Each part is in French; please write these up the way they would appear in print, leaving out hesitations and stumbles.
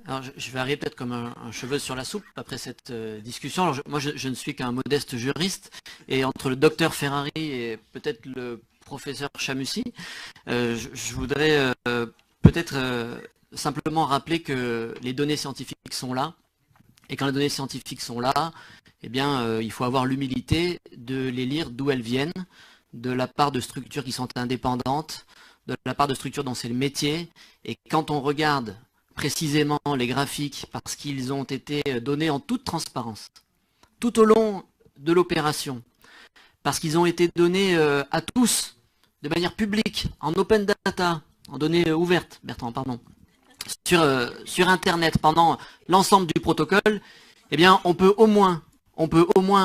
Alors, je vais arriver peut-être comme un cheveu sur la soupe après cette discussion. Alors, moi, je ne suis qu'un modeste juriste, et entre le docteur Ferrari et peut-être le professeur Chamussi, je voudrais peut-être simplement rappeler que les données scientifiques sont là, et quand les données scientifiques sont là, eh bien, il faut avoir l'humilité de les lire d'où elles viennent, de la part de structures qui sont indépendantes, de la part de structures dont c'est le métier, et quand on regarde précisément les graphiques, parce qu'ils ont été donnés en toute transparence, tout au long de l'opération, parce qu'ils ont été donnés à tous, de manière publique, en open data, en données ouvertes, Bertrand, pardon, sur Internet pendant l'ensemble du protocole, eh bien, on peut au moins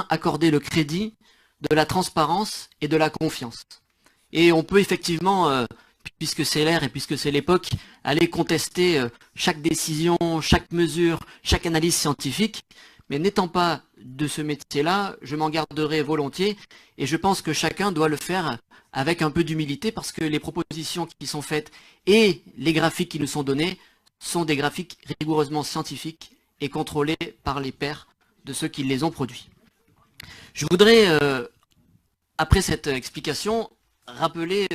accorder le crédit de la transparence et de la confiance. Et on peut effectivement, puisque c'est l'ère et puisque c'est l'époque, aller contester chaque décision, chaque mesure, chaque analyse scientifique. Mais n'étant pas de ce métier-là, je m'en garderai volontiers, et je pense que chacun doit le faire avec un peu d'humilité, parce que les propositions qui sont faites et les graphiques qui nous sont donnés sont des graphiques rigoureusement scientifiques et contrôlés par les pairs de ceux qui les ont produits. Je voudrais, après cette explication, rappeler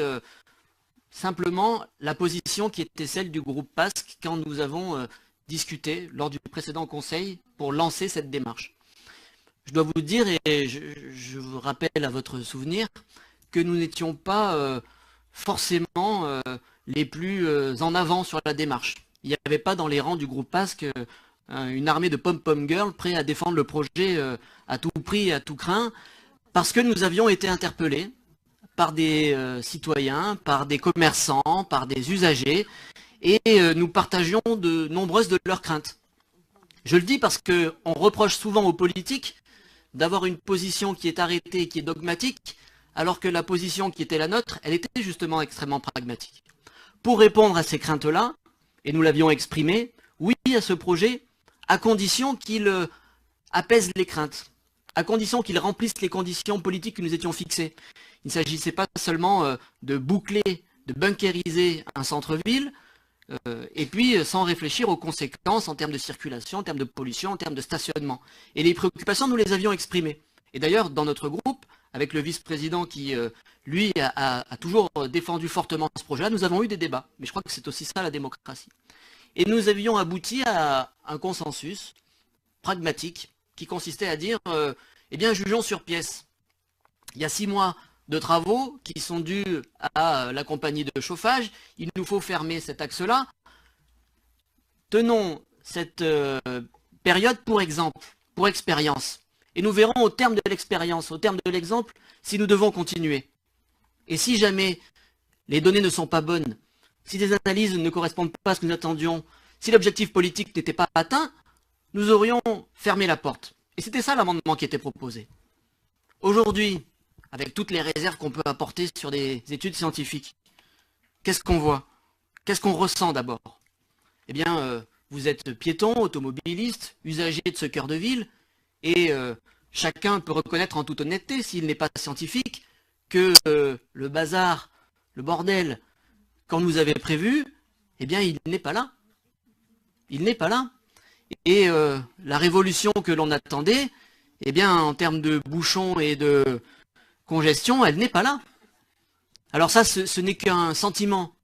simplement la position qui était celle du groupe PASC quand nous avons discuté lors du précédent conseil pour lancer cette démarche. Je dois vous dire, et je vous rappelle à votre souvenir, que nous n'étions pas forcément les plus en avant sur la démarche. Il n'y avait pas dans les rangs du groupe PASC une armée de pom-pom girls prêts à défendre le projet à tout prix et à tout craint, parce que nous avions été interpellés par des citoyens, par des commerçants, par des usagers, et nous partagions de nombreuses de leurs craintes. Je le dis parce qu'on reproche souvent aux politiques d'avoir une position qui est arrêtée, qui est dogmatique, alors que la position qui était la nôtre, elle était justement extrêmement pragmatique. Pour répondre à ces craintes-là, et nous l'avions exprimé, oui à ce projet, à condition qu'il apaise les craintes, à condition qu'il remplisse les conditions politiques que nous étions fixées. Il ne s'agissait pas seulement de boucler, de bunkériser un centre-ville, et puis sans réfléchir aux conséquences en termes de circulation, en termes de pollution, en termes de stationnement. Et les préoccupations, nous les avions exprimées. Et d'ailleurs, dans notre groupe, avec le vice-président qui, lui, a toujours défendu fortement ce projet-là, nous avons eu des débats. Mais je crois que c'est aussi ça la démocratie. Et nous avions abouti à un consensus pragmatique qui consistait à dire, eh bien, jugeons sur pièce. Il y a 6 mois de travaux qui sont dus à la compagnie de chauffage. Il nous faut fermer cet axe-là. Tenons cette période pour exemple, pour expérience. Et nous verrons au terme de l'expérience, au terme de l'exemple, si nous devons continuer. Et si jamais les données ne sont pas bonnes, si les analyses ne correspondent pas à ce que nous attendions, si l'objectif politique n'était pas atteint, nous aurions fermé la porte. Et c'était ça l'amendement qui était proposé. Aujourd'hui, avec toutes les réserves qu'on peut apporter sur des études scientifiques, qu'est-ce qu'on voit? Qu'est-ce qu'on ressent d'abord? Eh bien, vous êtes piéton, automobiliste, usager de ce cœur de ville, et chacun peut reconnaître en toute honnêteté, s'il n'est pas scientifique, que le bazar, le bordel, quand nous avait prévu, eh bien, il n'est pas là. Il n'est pas là. Et la révolution que l'on attendait, eh bien, en termes de bouchons et de congestion, elle n'est pas là. Alors ça, ce n'est qu'un sentiment.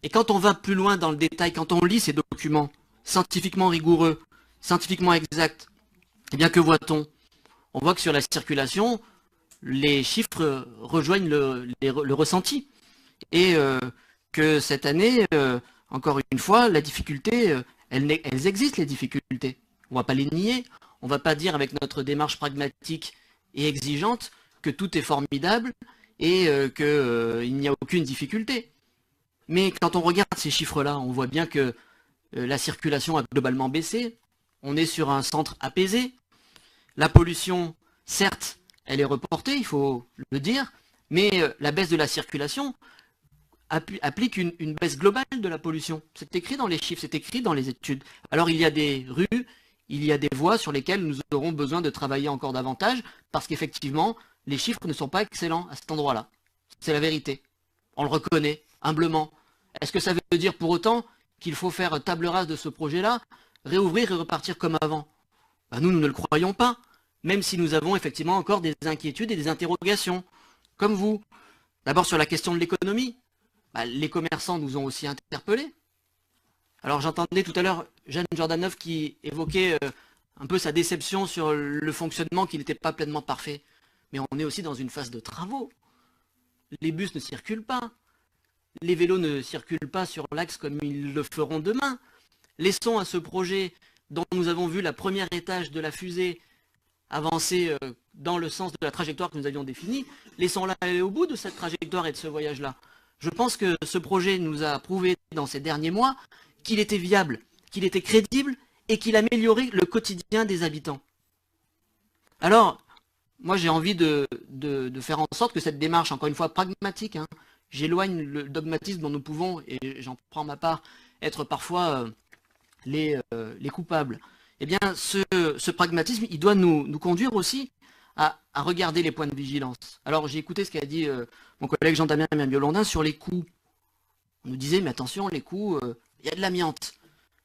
Et quand on va plus loin dans le détail, quand on lit ces documents scientifiquement rigoureux, scientifiquement exacts, eh bien, que voit-on? On voit que sur la circulation, les chiffres rejoignent le ressenti. Et que cette année, encore une fois, la difficulté, elles existent, les difficultés. On ne va pas les nier. On ne va pas dire avec notre démarche pragmatique et exigeante que tout est formidable et qu'il n'y a aucune difficulté. Mais quand on regarde ces chiffres-là, on voit bien que la circulation a globalement baissé. On est sur un centre apaisé. La pollution, certes, elle est reportée, il faut le dire, mais la baisse de la circulation applique une baisse globale de la pollution. C'est écrit dans les chiffres, c'est écrit dans les études. Alors il y a des rues, il y a des voies sur lesquelles nous aurons besoin de travailler encore davantage, parce qu'effectivement, les chiffres ne sont pas excellents à cet endroit-là. C'est la vérité. On le reconnaît, humblement. Est-ce que ça veut dire pour autant qu'il faut faire table rase de ce projet-là, réouvrir et repartir comme avant. Ben, nous ne le croyons pas, même si nous avons effectivement encore des inquiétudes et des interrogations, comme vous. D'abord sur la question de l'économie, ben, les commerçants nous ont aussi interpellés. Alors j'entendais tout à l'heure Jeanne Jordanov qui évoquait un peu sa déception sur le fonctionnement qui n'était pas pleinement parfait. Mais on est aussi dans une phase de travaux. Les bus ne circulent pas. Les vélos ne circulent pas sur l'axe comme ils le feront demain. Laissons à ce projet dont nous avons vu la première étage de la fusée avancer dans le sens de la trajectoire que nous avions définie, laissons-la aller au bout de cette trajectoire et de ce voyage-là. Je pense que ce projet nous a prouvé dans ces derniers mois qu'il était viable, qu'il était crédible et qu'il améliorait le quotidien des habitants. Alors, moi j'ai envie de faire en sorte que cette démarche, encore une fois pragmatique, hein, j'éloigne le dogmatisme dont nous pouvons, et j'en prends ma part, être parfois les coupables. Eh bien, ce pragmatisme, il doit nous conduire aussi à regarder les points de vigilance. Alors, j'ai écouté ce qu'a dit mon collègue Jean-Damien Biolondin sur les coûts. On nous disait, mais attention, les coûts, il y a de l'amiante.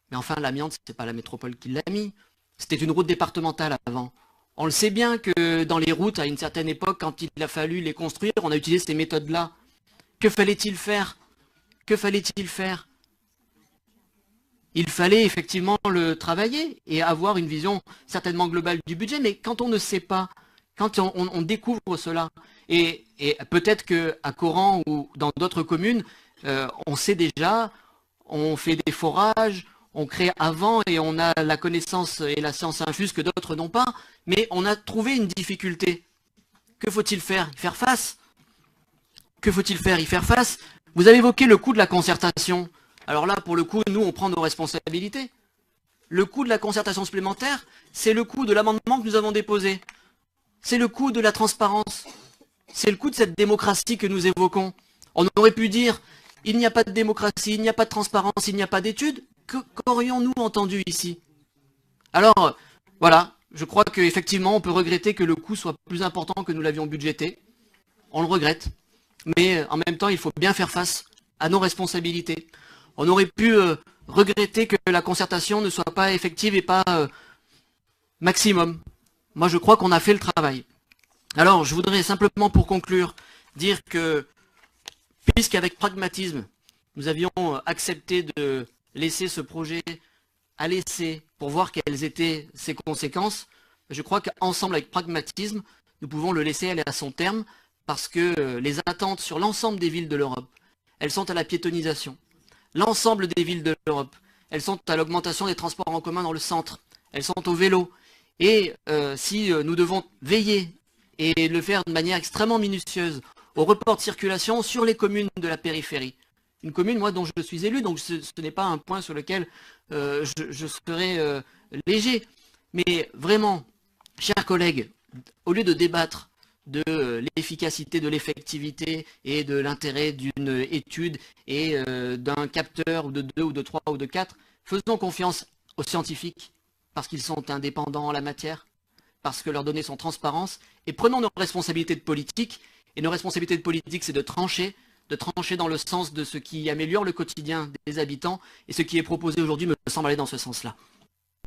Mais enfin, l'amiante, c'est pas la métropole qui l'a mis. C'était une route départementale avant. On le sait bien que dans les routes, à une certaine époque, quand il a fallu les construire, on a utilisé ces méthodes-là. Que fallait-il faire? Que fallait-il faire? Il fallait effectivement le travailler et avoir une vision certainement globale du budget, mais quand on ne sait pas, quand on découvre cela, et peut-être qu'à Coran ou dans d'autres communes, on sait déjà, on fait des forages, on crée avant et on a la connaissance et la science infuse que d'autres n'ont pas, mais on a trouvé une difficulté. Que faut-il faire? Y faire face? Que faut-il faire? Y faire face? Vous avez évoqué le coût de la concertation. Alors là, pour le coup, nous, on prend nos responsabilités. Le coût de la concertation supplémentaire, c'est le coût de l'amendement que nous avons déposé. C'est le coût de la transparence. C'est le coût de cette démocratie que nous évoquons. On aurait pu dire, il n'y a pas de démocratie, il n'y a pas de transparence, il n'y a pas d'études. Qu'aurions-nous entendu ici? Alors, voilà, je crois qu'effectivement, on peut regretter que le coût soit plus important que nous l'avions budgété. On le regrette. Mais en même temps, il faut bien faire face à nos responsabilités. On aurait pu regretter que la concertation ne soit pas effective et pas maximum. Moi, je crois qu'on a fait le travail. Alors, je voudrais simplement, pour conclure, dire que, puisqu'avec pragmatisme, nous avions accepté de laisser ce projet à l'essai pour voir quelles étaient ses conséquences, je crois qu'ensemble, avec pragmatisme, nous pouvons le laisser aller à son terme, parce que les attentes sur l'ensemble des villes de l'Europe, elles sont à la piétonisation. L'ensemble des villes de l'Europe, elles sont à l'augmentation des transports en commun dans le centre, elles sont au vélo. Et si nous devons veiller et le faire de manière extrêmement minutieuse au report de circulation sur les communes de la périphérie. Une commune, moi, dont je suis élu, donc ce n'est pas un point sur lequel je serai léger. Mais vraiment, chers collègues, au lieu de débattre de l'efficacité, de l'effectivité et de l'intérêt d'une étude et d'un capteur ou de 2 ou de 3 ou de 4, faisons confiance aux scientifiques parce qu'ils sont indépendants en la matière, parce que leurs données sont transparentes, et prenons nos responsabilités de politique, et nos responsabilités de politique, c'est de trancher dans le sens de ce qui améliore le quotidien des habitants, et ce qui est proposé aujourd'hui me semble aller dans ce sens-là.